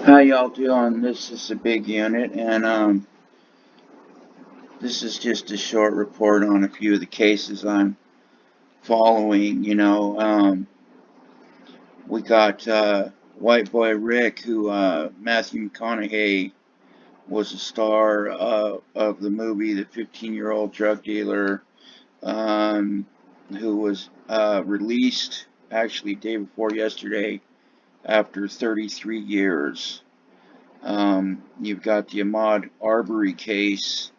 How y'all doing? This is a big unit, and this is just a short report on a few of the cases I'm following. We got White Boy Rick, who Matthew McConaughey was a star of the movie, the 15-year-old drug dealer, um, who was released actually day before yesterday after 33 years. You've got the Ahmaud Arbery case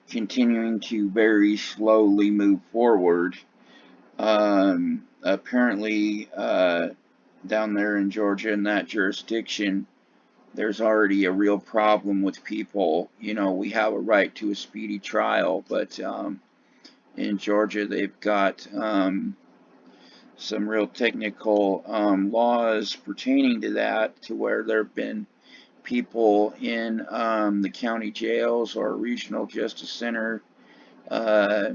continuing to very slowly move forward. Apparently, down there in Georgia, in that jurisdiction, there's already a real problem with people. We have a right to a speedy trial, but in Georgia, they've got some real technical laws pertaining to that, to where there have been people in the county jails or regional justice center uh,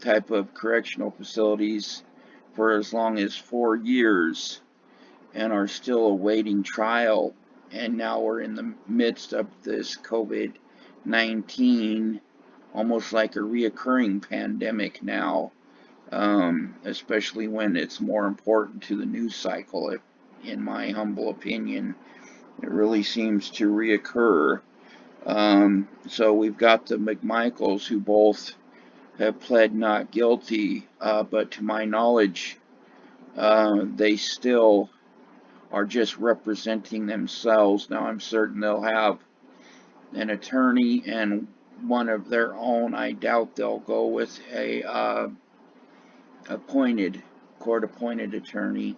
type of correctional facilities for as long as 4 years and are still awaiting trial. And now we're in the midst of this COVID-19, almost like a reoccurring pandemic now, especially when it's more important to the news cycle, in my humble opinion. It really seems to reoccur. So we've got the McMichaels, who both have pled not guilty, but to my knowledge, they still are just representing themselves. Now, I'm certain they'll have an attorney and one of their own. I doubt they'll go with a appointed, court-appointed attorney.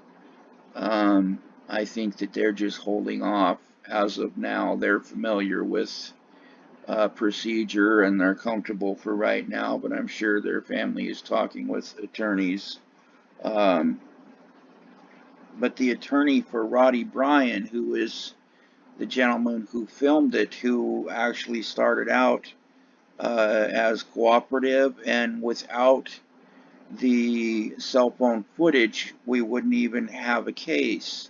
I think that they're just holding off as of now. They're familiar with procedure and they're comfortable for right now, but I'm sure their family is talking with attorneys. Um, but the attorney for Roddy Bryan, who is the gentleman who filmed it, who actually started out as cooperative, and without the cell phone footage, we wouldn't even have a case,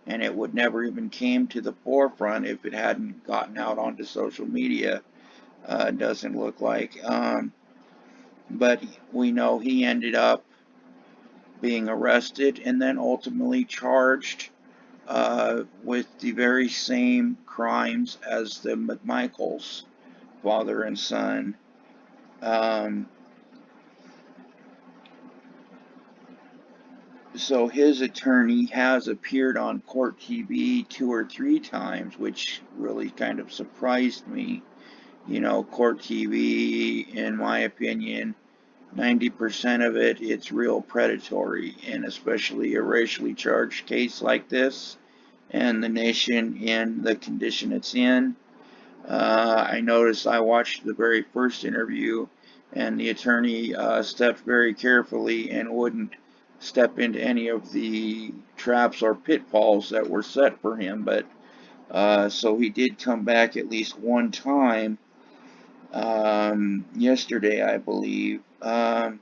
and it would never even came to the forefront if it hadn't gotten out onto social media. Doesn't look like. But we know he ended up being arrested and then ultimately charged with the very same crimes as the McMichaels, father and son. Um, so his attorney has appeared on court TV 2 or 3 times, which really kind of surprised me. Court TV, in my opinion, 90% of it's real predatory, and especially a racially charged case like this, and the nation in the condition it's in. I noticed, I watched the very first interview, and the attorney stepped very carefully and wouldn't step into any of the traps or pitfalls that were set for him. But so he did come back at least one time, yesterday, I believe, and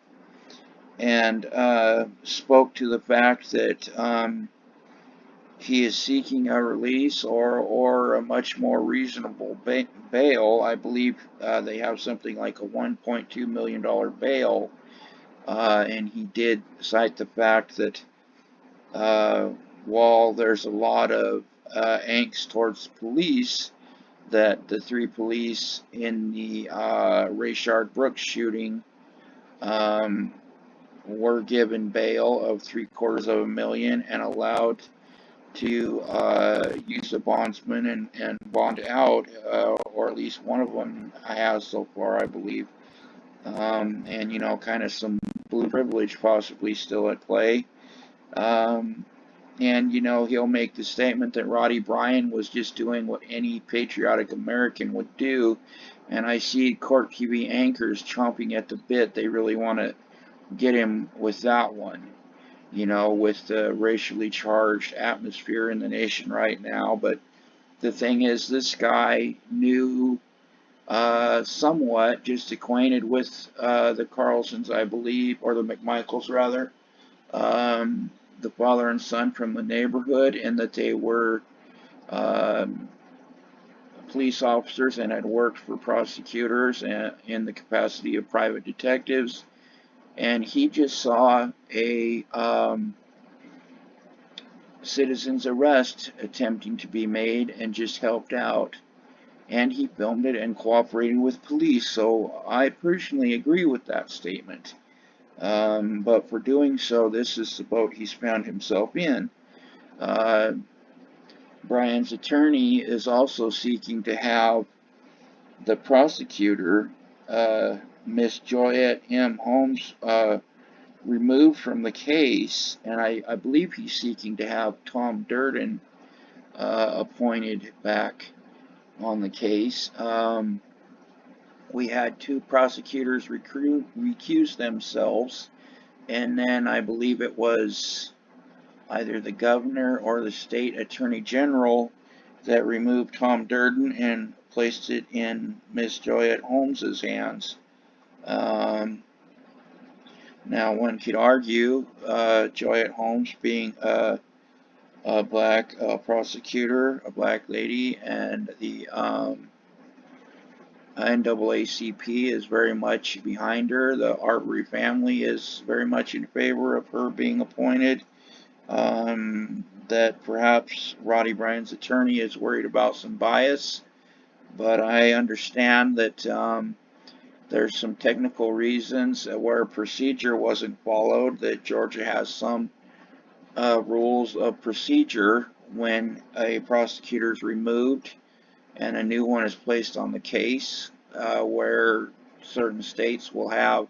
spoke to the fact that he is seeking a release or a much more reasonable bail. I believe they have something like a $1.2 million bail, and he did cite the fact that while there's a lot of angst towards police, that the 3 police in the Rayshard Brooks shooting um, were given bail of $750,000 and allowed to use the bondsman and bond out, or at least one of them has so far, I believe. And, kind of some blue privilege possibly still at play. And, he'll make the statement that Roddy Bryan was just doing what any patriotic American would do. And I see court TV anchors chomping at the bit. They really want to get him with that one, with the racially charged atmosphere in the nation right now. But the thing is, this guy knew somewhat, just acquainted with the Carlsons, I believe, or the McMichaels rather, the father and son from the neighborhood, and that they were um, police officers and had worked for prosecutors in the capacity of private detectives. And he just saw a citizen's arrest attempting to be made and just helped out. And he filmed it and cooperated with police. So I personally agree with that statement. But for doing so, this is the boat he's found himself in. Uh, Brian's attorney is also seeking to have the prosecutor, Miss Joyette M. Holmes, removed from the case, and I believe he's seeking to have Tom Durden appointed back on the case. We had two prosecutors recuse themselves, and then I believe it was either the governor or the state attorney general that removed Tom Durden and placed it in Miss Joyette Holmes's hands. Um, Now, one could argue Joyette Holmes being a black prosecutor, a black lady, and the NAACP is very much behind her. The Arbery family is very much in favor of her being appointed. That perhaps Roddy Bryan's attorney is worried about some bias, but I understand that there's some technical reasons where a procedure wasn't followed, that Georgia has some rules of procedure when a prosecutor is removed and a new one is placed on the case, where certain states will have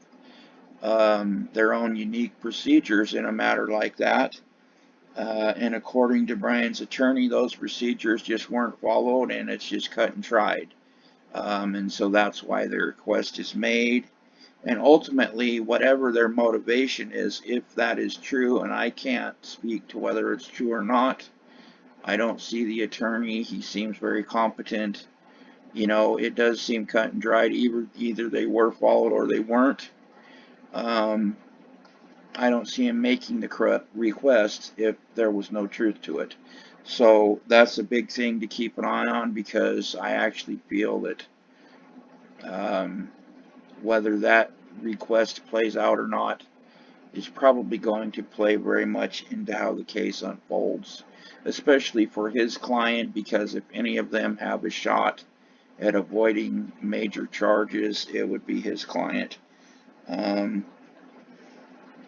their own unique procedures in a matter like that. And according to Brian's attorney, those procedures just weren't followed, and it's just cut and tried. And so that's why the request is made. And ultimately, whatever their motivation is, if that is true, and I can't speak to whether it's true or not, I don't see the attorney. He seems very competent. You know, it does seem cut and dried. Either they were followed or they weren't. Um, I don't see him making the request if there was no truth to it. So that's a big thing to keep an eye on, because I actually feel that um, whether that request plays out or not is probably going to play very much into how the case unfolds, especially for his client, because if any of them have a shot at avoiding major charges, it would be his client. Um,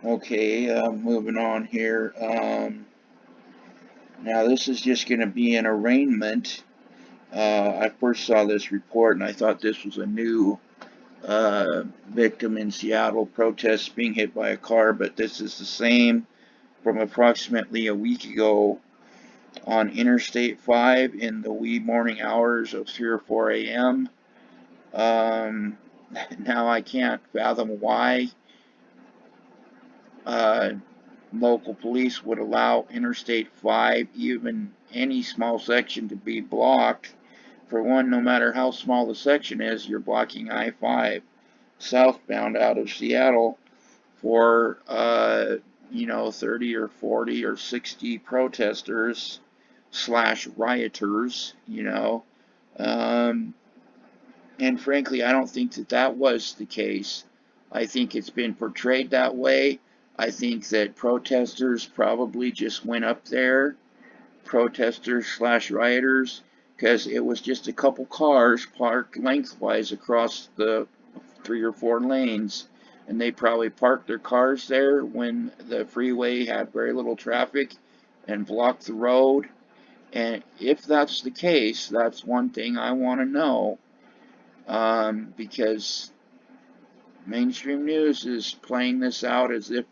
okay, moving on here. Now, this is just going to be an arraignment. I first saw this report and I thought this was a new victim in Seattle, protests being hit by a car, but this is the same from approximately a week ago on Interstate 5 in the wee morning hours of 3 or 4 a.m. Um, Now, I can't fathom why uh, local police would allow Interstate 5, even any small section, to be blocked. For one, no matter how small the section is, you're blocking I-5 southbound out of Seattle for, 30 or 40 or 60 protesters slash rioters, Um, and frankly, I don't think that that was the case. I think it's been portrayed that way. I think that protesters probably just went up there, protesters slash rioters, because it was just a couple cars parked lengthwise across the 3 or 4 lanes, and they probably parked their cars there when the freeway had very little traffic and blocked the road. And if that's the case, that's one thing I want to know, because mainstream news is playing this out as if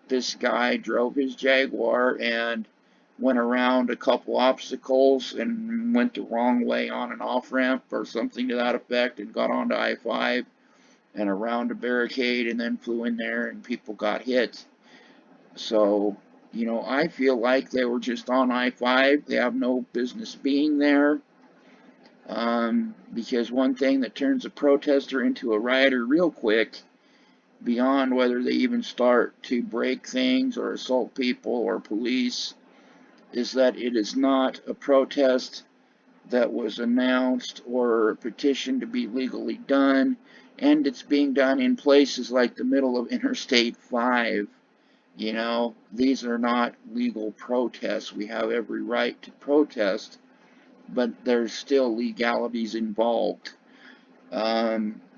this guy drove his Jaguar and went around a couple obstacles and went the wrong way on an off ramp or something to that effect and got onto I-5 and around a barricade and then flew in there and people got hit. So, I feel like they were just on I-5. They have no business being there. Because one thing that turns a protester into a rioter real quick, beyond whether they even start to break things or assault people or police, is that it is not a protest that was announced or a petition to be legally done, and it's being done in places like the middle of Interstate 5. You know, these are not legal protests. We have every right to protest, but there's still legalities involved.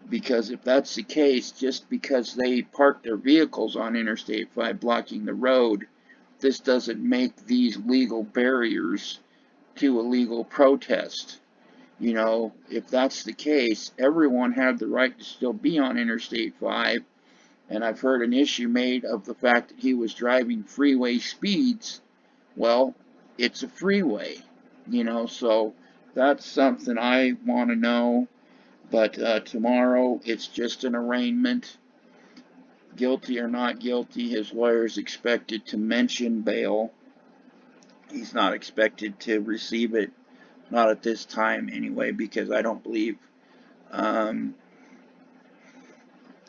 Because if that's the case, just because they park their vehicles on Interstate 5 blocking the road, this doesn't make these legal barriers to a legal protest. You know, if that's the case, everyone had the right to still be on Interstate 5, and I've heard an issue made of the fact that he was driving freeway speeds. Well, it's a freeway, you know, so that's something I want to know. But tomorrow, it's just an arraignment. Guilty or not guilty, his lawyer is expected to mention bail. He's not expected to receive it, not at this time anyway, because I don't believe, um,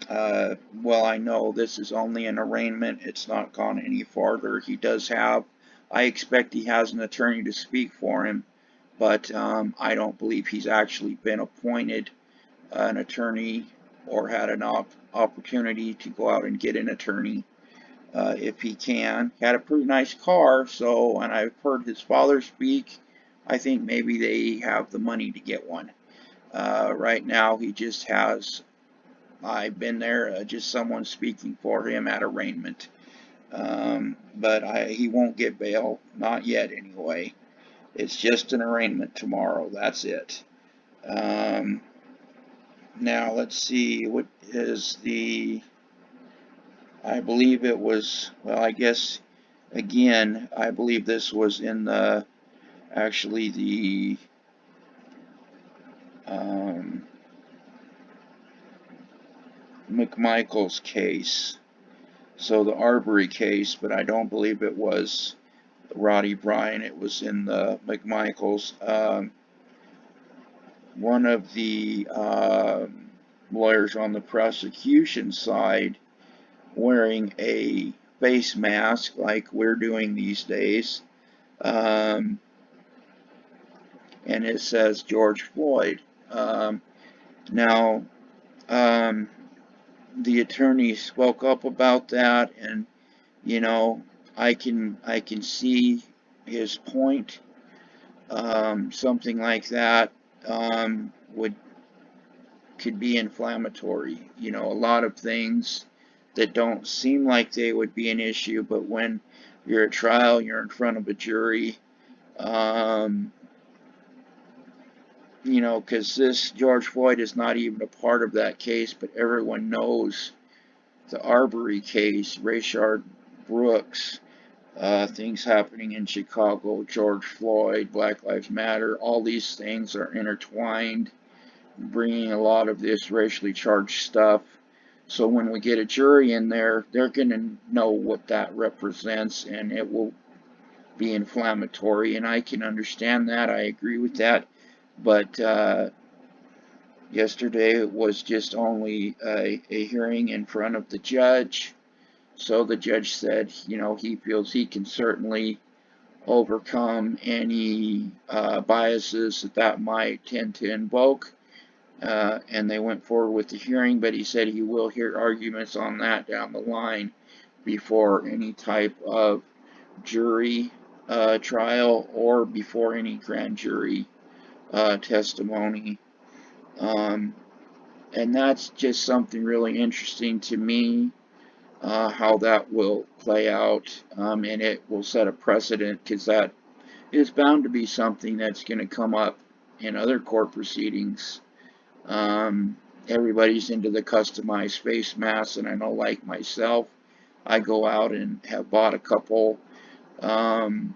well, I know this is only an arraignment. It's not gone any farther. He does have, I expect he has an attorney to speak for him, but I don't believe he's actually been appointed an attorney or had an opportunity to go out and get an attorney if he can. Had a pretty nice car, so, and I've heard his father speak. I think maybe they have the money to get one. Right now, he just has, I've been there, just someone speaking for him at arraignment. But he won't get bail, not yet anyway. It's just an arraignment tomorrow, that's it. Now, let's see, what is the, I believe it was, well, I guess, again, I believe this was in the, actually the, McMichael's case. So the Arbery case, but I don't believe it was Roddy Bryan. It was in the McMichael's. One of the lawyers on the prosecution side wearing a face mask like we're doing these days. And it says George Floyd. Now, the attorney spoke up about that, and you know, I can see his point. Something like that would could be inflammatory. You know, a lot of things that don't seem like they would be an issue, but when you're at trial, you're in front of a jury. You know, because this George Floyd is not even a part of that case, but everyone knows the Arbery case, Rayshard Brooks, things happening in Chicago, George Floyd, Black Lives Matter, all these things are intertwined, bringing a lot of this racially charged stuff. So when we get a jury in there, they're going to know what that represents, and it will be inflammatory, and I can understand that. I agree with that. But yesterday it was just only a hearing in front of the judge. So the judge said, you know, he feels he can certainly overcome any biases that might tend to invoke. And they went forward with the hearing, but he said he will hear arguments on that down the line before any type of jury trial or before any grand jury testimony. And that's just something really interesting to me, how that will play out, and it will set a precedent, because that is bound to be something that's going to come up in other court proceedings. Everybody's into the customized face masks, and I know, like myself, I go out and have bought a couple, and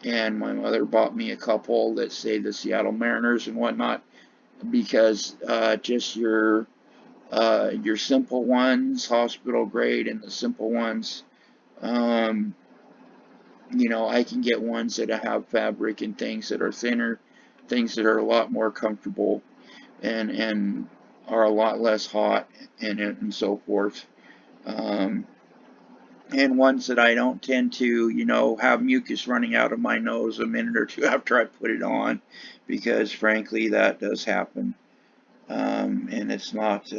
my mother bought me a couple that say the Seattle Mariners and whatnot, because just your simple ones, hospital grade, and the simple ones, you know, I can get ones that have fabric and things that are thinner, things that are a lot more comfortable, and are a lot less hot, and so forth. and ones that I don't tend to, have mucus running out of my nose a minute or two after I put it on, because frankly, that does happen. And it's not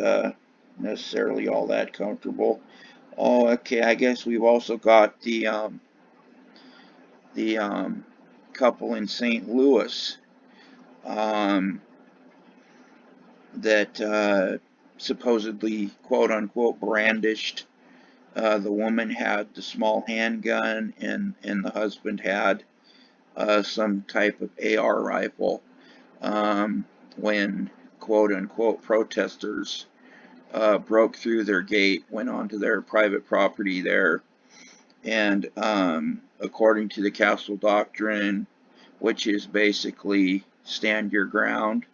necessarily all that comfortable. Oh, okay, I guess we've also got the couple in St. Louis um, that supposedly, quote unquote, brandished. The woman had the small handgun, and the husband had some type of AR rifle. When, quote unquote, protesters broke through their gate, went onto their private property there, and according to the castle doctrine, which is basically stand your ground,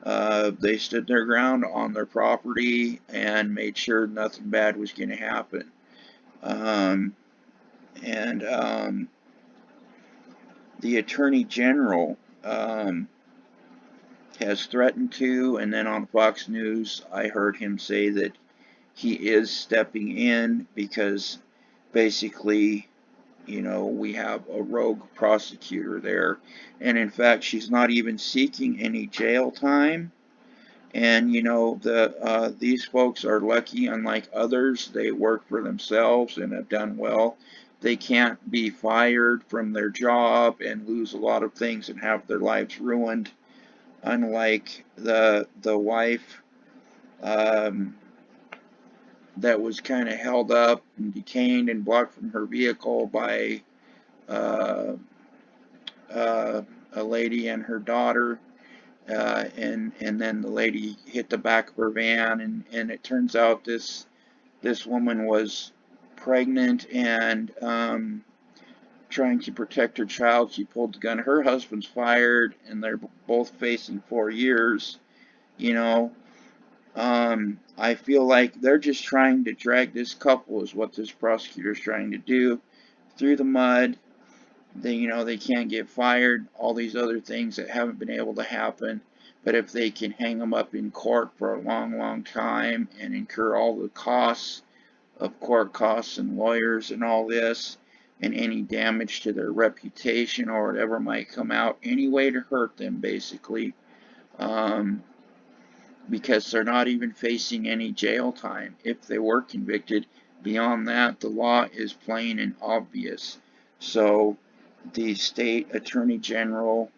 they stood their ground on their property and made sure nothing bad was going to happen. Um, and The Attorney General has threatened to, and then on Fox News, I heard him say that he is stepping in because basically, we have a rogue prosecutor there. And in fact, she's not even seeking any jail time. And these folks are lucky, unlike others. They work for themselves and have done well. They can't be fired from their job and lose a lot of things and have their lives ruined, unlike the wife um, that was kind of held up and detained and blocked from her vehicle by uh, uh, a lady and her daughter. And then the lady hit the back of her van, and it turns out this woman was pregnant and trying to protect her child. She pulled the gun. Her husband's fired, and they're both facing 4 years. You know, I feel like they're just trying to drag this couple, is what this prosecutor's trying to do, through the mud. They can't get fired, all these other things that haven't been able to happen. But if they can hang them up in court for a long, long time and incur all the costs of court costs and lawyers and all this, and any damage to their reputation or whatever might come out, any way to hurt them, basically, um, because they're not even facing any jail time if they were convicted. Beyond that, the law is plain and obvious. So the state attorney general,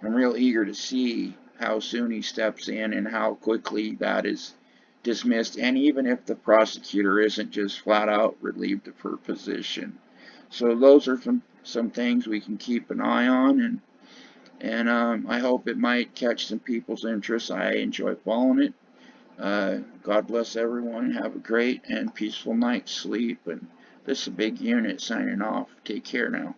I'm real eager to see how soon he steps in and how quickly that is dismissed, and even if the prosecutor isn't just flat out relieved of her position. So those are some things we can keep an eye on, and I hope it might catch some people's interest. I enjoy following it. God bless everyone. Have a great and peaceful night's sleep. And this is a big unit signing off. Take care now.